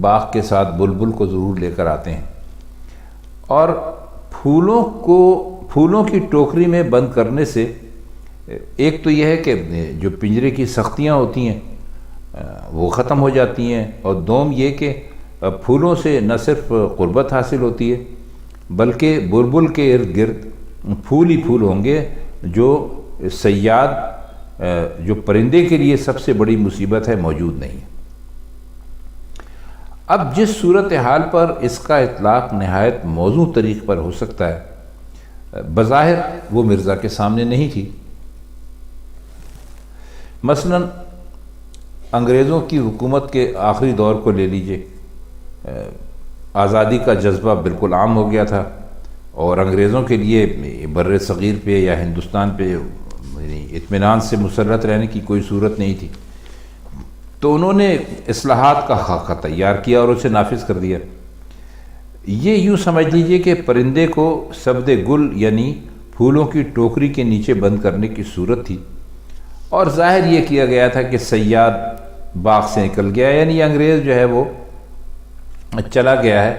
باغ کے ساتھ بلبل کو ضرور لے کر آتے ہیں، اور پھولوں کی ٹوکری میں بند کرنے سے ایک تو یہ ہے کہ جو پنجرے کی سختیاں ہوتی ہیں وہ ختم ہو جاتی ہیں، اور دوم یہ کہ پھولوں سے نہ صرف قربت حاصل ہوتی ہے بلکہ بلبل کے ارد گرد پھول ہی پھول ہوں گے، جو صیاد جو پرندے کے لیے سب سے بڑی مصیبت ہے موجود نہیں ہے۔ اب جس صورتحال پر اس کا اطلاق نہایت موزوں طریق پر ہو سکتا ہے، بظاہر وہ مرزا کے سامنے نہیں تھی۔ مثلا انگریزوں کی حکومت کے آخری دور کو لے لیجئے، آزادی کا جذبہ بالکل عام ہو گیا تھا، اور انگریزوں کے لیے بر صغیر پہ یا ہندوستان پہ اطمینان سے مسلط رہنے کی کوئی صورت نہیں تھی، تو انہوں نے اصلاحات کا خاکہ تیار کیا اور اسے نافذ کر دیا۔ یہ یوں سمجھ لیجئے کہ پرندے کو سبد گل یعنی پھولوں کی ٹوکری کے نیچے بند کرنے کی صورت تھی، اور ظاہر یہ کیا گیا تھا کہ صیاد باغ سے نکل گیا، یعنی انگریز جو ہے وہ چلا گیا ہے،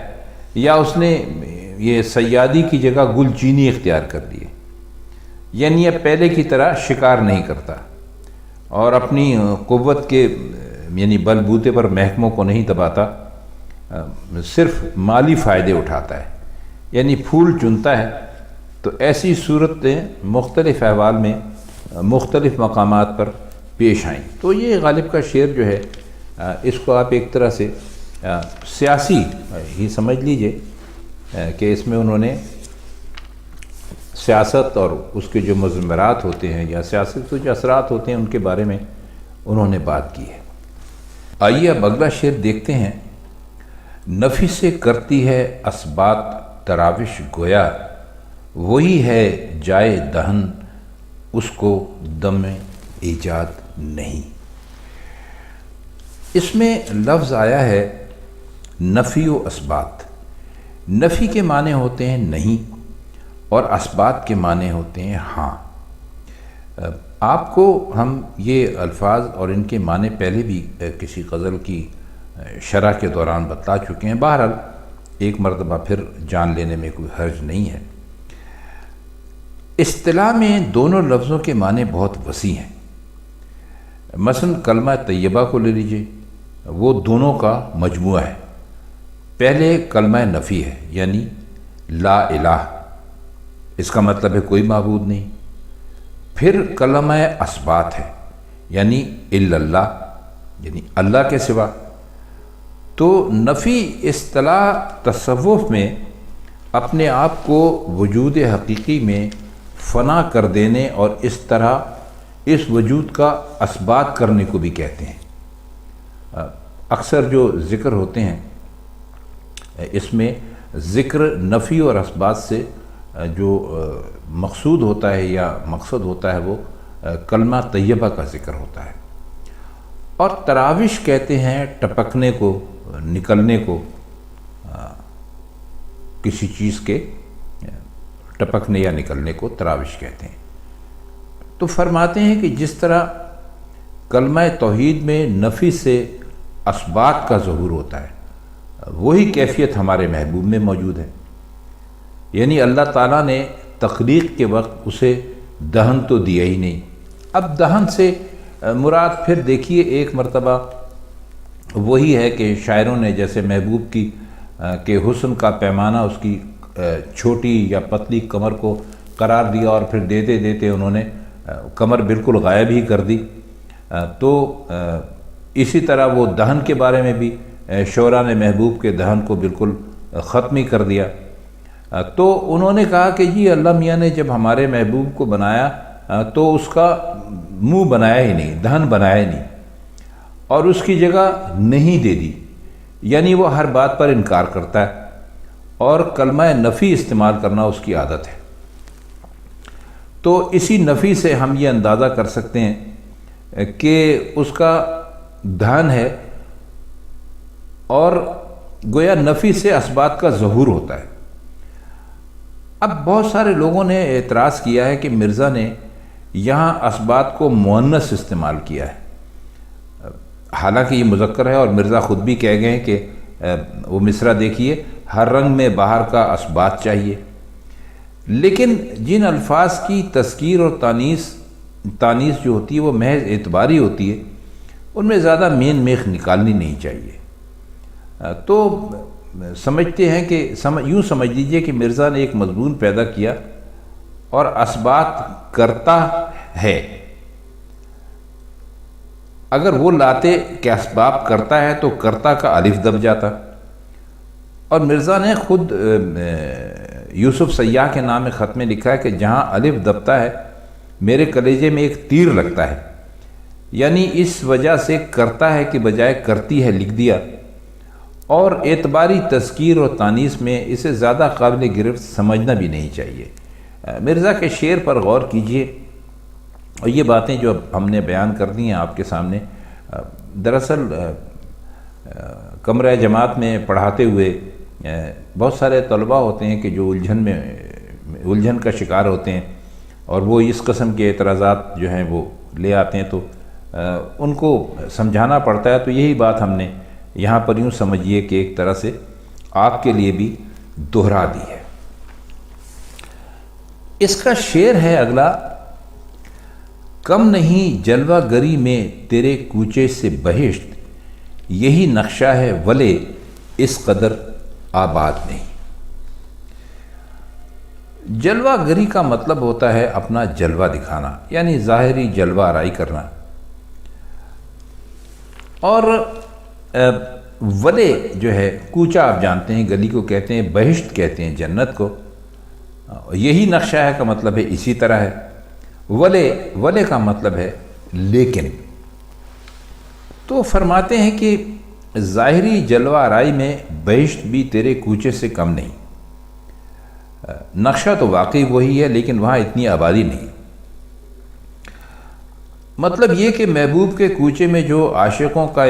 یا اس نے یہ صیادی کی جگہ گل چینی اختیار کر لی ہے، یعنی یہ پہلے کی طرح شکار نہیں کرتا اور اپنی قوت کے یعنی بل بوتے پر محکموں کو نہیں دباتا، صرف مالی فائدے اٹھاتا ہے، یعنی پھول چنتا ہے۔ تو ایسی صورتیں مختلف احوال میں مختلف مقامات پر پیش آئیں۔ تو یہ غالب کا شعر جو ہے اس کو آپ ایک طرح سے سیاسی ہی سمجھ لیجئے کہ اس میں انہوں نے سیاست اور اس کے جو مضمرات ہوتے ہیں یا سیاست کے جو اثرات ہوتے ہیں ان کے بارے میں انہوں نے بات کی ہے۔ آئیے اب اگلا شعر دیکھتے ہیں۔ نفی سے کرتی ہے اسبات تراوش گویا، وہی ہے جائے دہن اس کو دم ایجاد نہیں۔ اس میں لفظ آیا ہے نفی و اسبات۔ نفی کے معنی ہوتے ہیں نہیں، اور اسبات کے معنی ہوتے ہیں ہاں۔ آپ کو ہم یہ الفاظ اور ان کے معنی پہلے بھی کسی غزل کی شرح کے دوران بتلا چکے ہیں، بہرحال ایک مرتبہ پھر جان لینے میں کوئی حرج نہیں ہے۔ اصطلاح میں دونوں لفظوں کے معنی بہت وسیع ہیں۔ مثلا کلمہ طیبہ کو لے لیجئے، وہ دونوں کا مجموعہ ہے۔ پہلے کلمہ نفی ہے، یعنی لا الہ، اس کا مطلب ہے کوئی معبود نہیں۔ پھر کلمہ اسبات ہے، یعنی الا اللہ، یعنی اللہ کے سوا۔ تو نفی اصطلاح تصوف میں اپنے آپ کو وجود حقیقی میں فنا کر دینے اور اس طرح اس وجود کا اثبات کرنے کو بھی کہتے ہیں۔ اکثر جو ذکر ہوتے ہیں اس میں ذکر نفی اور اسبات سے جو مقصود ہوتا ہے یا مقصد ہوتا ہے وہ کلمہ طیبہ کا ذکر ہوتا ہے۔ اور تراوش کہتے ہیں ٹپکنے کو، نکلنے کو، کسی چیز کے ٹپکنے یا نکلنے کو تراوش کہتے ہیں۔ تو فرماتے ہیں کہ جس طرح کلمہ توحید میں نفی سے اسبات کا ظہور ہوتا ہے، وہی کیفیت ہمارے محبوب میں موجود ہے۔ یعنی اللہ تعالیٰ نے تخلیق کے وقت اسے دہن تو دیا ہی نہیں۔ اب دہن سے مراد پھر دیکھیے ایک مرتبہ وہی ہے کہ شاعروں نے جیسے محبوب کی کہ حسن کا پیمانہ اس کی چھوٹی یا پتلی کمر کو قرار دیا، اور پھر دیتے دیتے انہوں نے کمر بالکل غائب ہی کر دی۔ تو اسی طرح وہ دہن کے بارے میں بھی شعراء نے محبوب کے دہن کو بالکل ختم ہی کر دیا۔ تو انہوں نے کہا کہ جی اللہ میاں نے جب ہمارے محبوب کو بنایا تو اس کا منہ بنایا ہی نہیں، دہن بنایا ہی نہیں، اور اس کی جگہ نہیں دے دی، یعنی وہ ہر بات پر انکار کرتا ہے، اور کلمہ نفی استعمال کرنا اس کی عادت ہے۔ تو اسی نفی سے ہم یہ اندازہ کر سکتے ہیں کہ اس کا دہن ہے، اور گویا نفی سے اسبات کا ظہور ہوتا ہے۔ اب بہت سارے لوگوں نے اعتراض کیا ہے کہ مرزا نے یہاں اسبات کو مؤنث استعمال کیا ہے، حالانکہ یہ مذکر ہے اور مرزا خود بھی کہہ گئے ہیں کہ وہ مصرع دیکھیے، ہر رنگ میں باہر کا اثبات چاہیے، لیکن جن الفاظ کی تذکیر اور تانیث جو ہوتی ہے وہ محض اعتباری ہوتی ہے، ان میں زیادہ مین میخ نکالنی نہیں چاہیے۔ تو سمجھتے ہیں کہ یوں سمجھ لیجئے کہ مرزا نے ایک مضمون پیدا کیا اور اثبات کرتا ہے، اگر وہ لاتے کہ اسباب کرتا ہے تو کرتا کا الف دب جاتا، اور مرزا نے خود یوسف سیاح کے نام خط میں لکھا ہے کہ جہاں الف دبتا ہے میرے کلیجے میں ایک تیر لگتا ہے، یعنی اس وجہ سے کرتا ہے کہ بجائے کرتی ہے لکھ دیا، اور اعتباری تذکیر اور تانیث میں اسے زیادہ قابل گرفت سمجھنا بھی نہیں چاہیے۔ مرزا کے شعر پر غور کیجئے، اور یہ باتیں جو ہم نے بیان کر دی ہیں آپ کے سامنے، دراصل کمرہ جماعت میں پڑھاتے ہوئے بہت سارے طلباء ہوتے ہیں کہ جو الجھن کا شکار ہوتے ہیں، اور وہ اس قسم کے اعتراضات جو ہیں وہ لے آتے ہیں، تو ان کو سمجھانا پڑتا ہے۔ تو یہی بات ہم نے یہاں پر یوں سمجھیے کہ ایک طرح سے آپ کے لیے بھی دہرا دی ہے۔ اس کا شعر ہے اگلا: کم نہیں جلوہ گری میں تیرے کوچے سے بہشت، یہی نقشہ ہے ولے اس قدر آباد نہیں۔ جلوہ گری کا مطلب ہوتا ہے اپنا جلوہ دکھانا، یعنی ظاہری جلوہ آرائی کرنا، اور ولے جو ہے کوچہ آپ جانتے ہیں، گلی کو کہتے ہیں، بہشت کہتے ہیں جنت کو، یہی نقشہ ہے کا مطلب ہے اسی طرح ہے۔ ولے کا مطلب ہے لیکن۔ تو فرماتے ہیں کہ ظاہری جلوہ آرائی میں بہشت بھی تیرے کوچے سے کم نہیں۔ نقشہ تو واقعی وہی ہے، لیکن وہاں اتنی آبادی نہیں۔ مطلب یہ کہ محبوب کے کوچے میں جو عاشقوں کا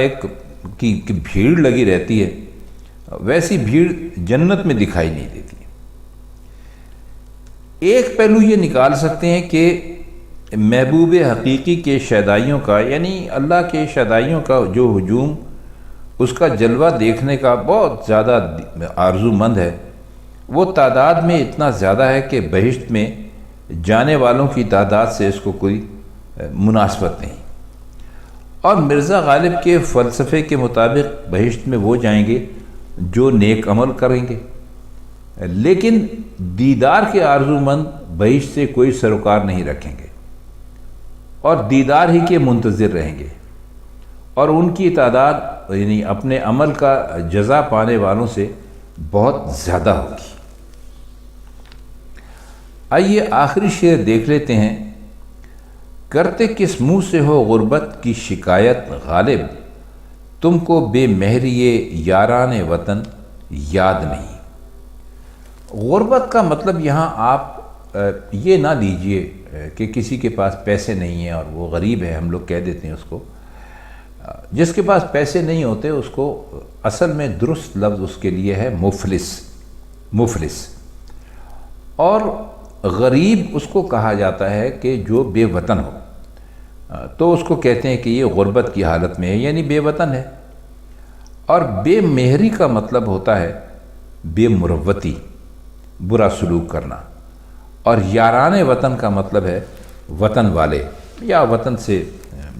کی بھیڑ لگی رہتی ہے، ویسی بھیڑ جنت میں دکھائی نہیں دیتی۔ ایک پہلو یہ نکال سکتے ہیں کہ محبوب حقیقی کے شیدائیوں کا، یعنی اللہ کے شیدائیوں کا جو ہجوم، اس کا جلوہ دیکھنے کا بہت زیادہ آرزو مند ہے، وہ تعداد میں اتنا زیادہ ہے کہ بہشت میں جانے والوں کی تعداد سے اس کو کوئی مناسبت نہیں۔ اور مرزا غالب کے فلسفے کے مطابق بہشت میں وہ جائیں گے جو نیک عمل کریں گے، لیکن دیدار کے آرزو مند بہشت سے کوئی سروکار نہیں رکھیں گے، اور دیدار ہی کے منتظر رہیں گے، اور ان کی تعداد یعنی اپنے عمل کا جزا پانے والوں سے بہت زیادہ ہوگی۔ آئیے آخری شعر دیکھ لیتے ہیں: کرتے کس منہ سے ہو غربت کی شکایت غالب، تم کو بے مہریے یاران وطن یاد نہیں۔ غربت کا مطلب یہاں آپ یہ نہ لیجئے کہ کسی کے پاس پیسے نہیں ہیں اور وہ غریب ہے، ہم لوگ کہہ دیتے ہیں اس کو۔ جس کے پاس پیسے نہیں ہوتے اس کو اصل میں درست لفظ اس کے لیے ہے مفلس، اور غریب اس کو کہا جاتا ہے کہ جو بے وطن ہو، تو اس کو کہتے ہیں کہ یہ غربت کی حالت میں ہے، یعنی بے وطن ہے۔ اور بے مہری کا مطلب ہوتا ہے بے مروتی، برا سلوک کرنا، اور یاران وطن کا مطلب ہے وطن والے، یا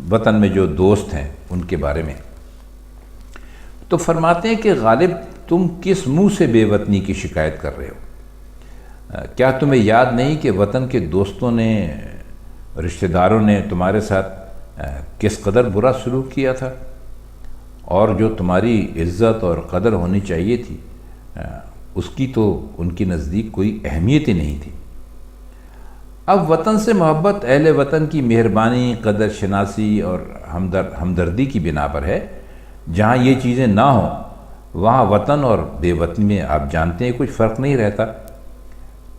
وطن میں جو دوست ہیں ان کے بارے میں۔ تو فرماتے ہیں کہ غالب تم کس منہ سے بے وطنی کی شکایت کر رہے ہو؟ کیا تمہیں یاد نہیں کہ وطن کے دوستوں نے، رشتہ داروں نے تمہارے ساتھ کس قدر برا سلوک کیا تھا، اور جو تمہاری عزت اور قدر ہونی چاہیے تھی اس کی تو ان کی نزدیک کوئی اہمیت ہی نہیں تھی۔ اب وطن سے محبت اہل وطن کی مہربانی، قدر شناسی اور ہمدردی کی بنا پر ہے۔ جہاں یہ چیزیں نہ ہوں وہاں وطن اور بے وطنی میں آپ جانتے ہیں کچھ فرق نہیں رہتا۔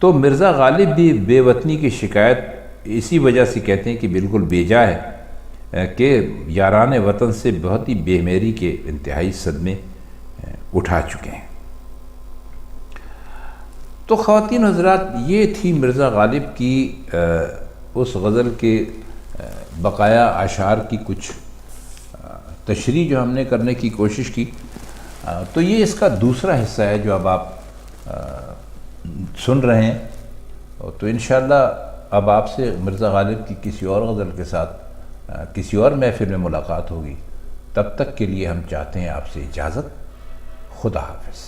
تو مرزا غالب بھی بے وطنی کی شکایت اسی وجہ سے کہتے ہیں کہ بالکل بے جا ہے کہ یاران وطن سے بہت ہی بے مہری کے انتہائی صدمے اٹھا چکے ہیں۔ تو خواتین حضرات، یہ تھی مرزا غالب کی اس غزل کے بقایا اشعار کی کچھ تشریح جو ہم نے کرنے کی کوشش کی، تو یہ اس کا دوسرا حصہ ہے جو اب آپ سن رہے ہیں. تو انشاءاللہ اب آپ سے مرزا غالب کی کسی اور غزل کے ساتھ کسی اور محفل میں ملاقات ہوگی. تب تک کے لیے ہم چاہتے ہیں آپ سے اجازت. خدا حافظ.